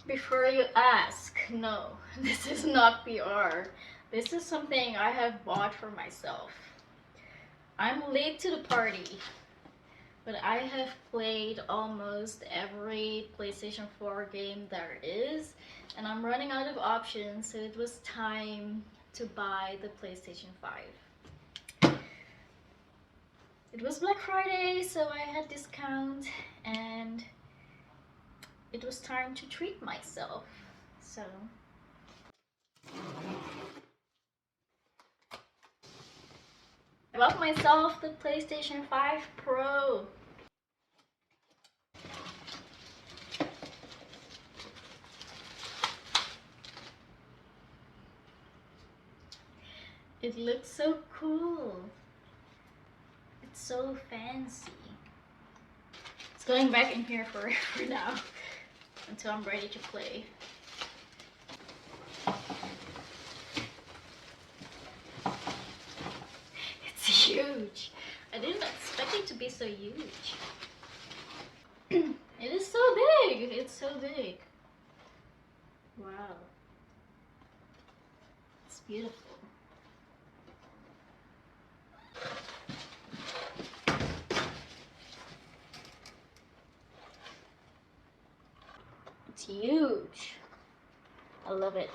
Before you ask, no, this is not VR. This is something I have bought for myself. I'm late to the party, but I have played almost every PlayStation 4 game there is, and I'm running out of options, so it was time to buy the PlayStation 5. It was Black Friday, so I had discount, and it was time to treat myself. So I bought myself the PlayStation 5 Pro. It looks so cool. It's so fancy. It's going back in here for now until I'm ready to play. It's huge. I didn't expect it to be so huge. It is so big. It's so big. Wow. It's beautiful. It's huge. I love it.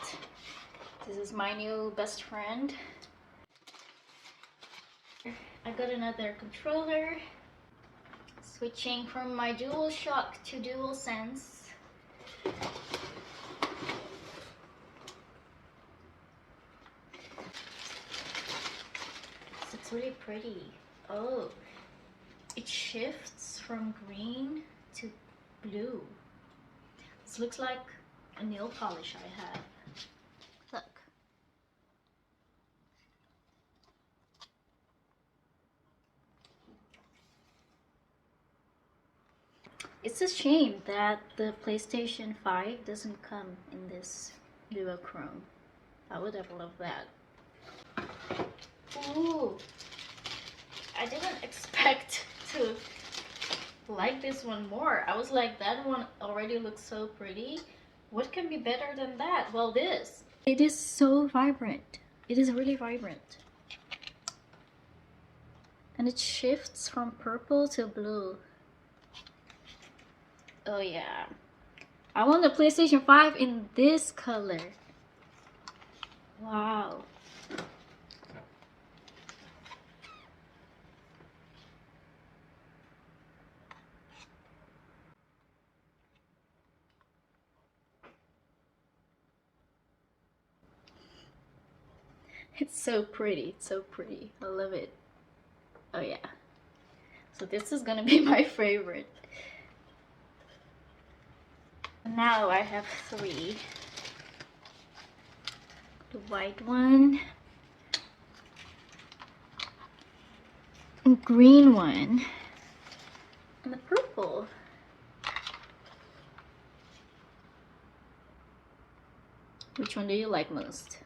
This is my new best friend. I got another controller. Switching from my DualShock to DualSense. It's really pretty. Oh, it shifts from green to blue. This looks like a nail polish I have. Look. It's a shame that the PlayStation 5 doesn't come in this duochrome. I would have loved that. Ooh, I didn't expect to like this one more. I was like, that one already looks so pretty. What can be better than that? Well, this. It is so vibrant. It is really vibrant. And it shifts from purple to blue. Oh yeah. I want the PlayStation 5 in this color. Wow. It's so pretty. It's so pretty. I love it. Oh yeah. So this is gonna be my favorite. Now I have 3. The white one, a green one, and the purple. Which one do you like most?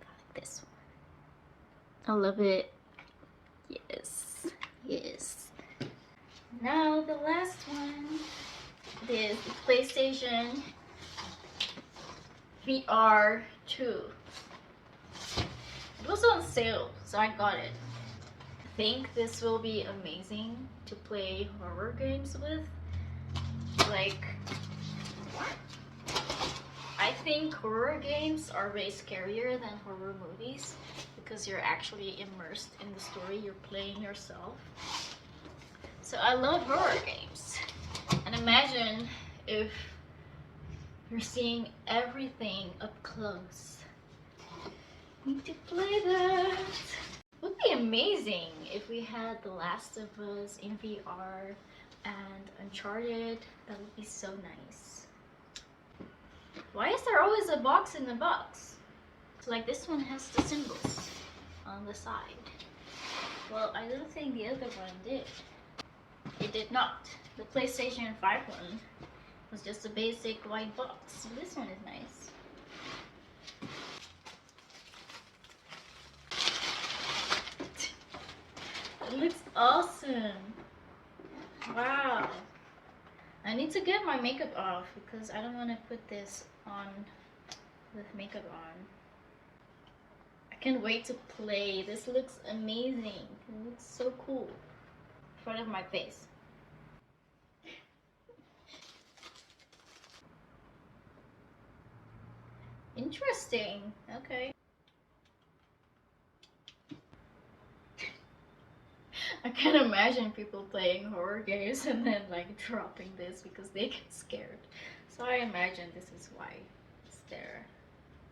I like this one. I love it. Yes, yes. Now the last one is the PlayStation VR2. It was on sale, so I got it. I think this will be amazing to play horror games with. Like, I think horror games are way scarier than horror movies because you're actually immersed in the story, you're playing yourself. So I love horror games. And imagine if you're seeing everything up close. Need to play that. It would be amazing if we had The Last of Us in VR and Uncharted. That would be so nice. Why is there always a box in the box? So like this one has the symbols on the side. Well, I don't think the other one did. It did not. The PlayStation 5 one was just a basic white box. So this one is nice. It looks awesome. Wow. I need to get my makeup off because I don't want to put this on with makeup on. I can't wait to play. This looks amazing. It looks so cool in front of my face. Interesting. Okay. I can't imagine people playing horror games and then like dropping this because they get scared. So I imagine this is why it's there,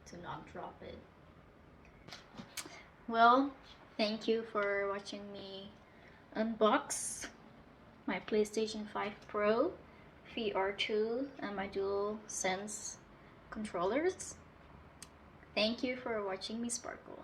to not drop it. Well, thank you for watching me unbox my PlayStation 5 Pro, VR2, and my DualSense controllers. Thank you for watching me sparkle.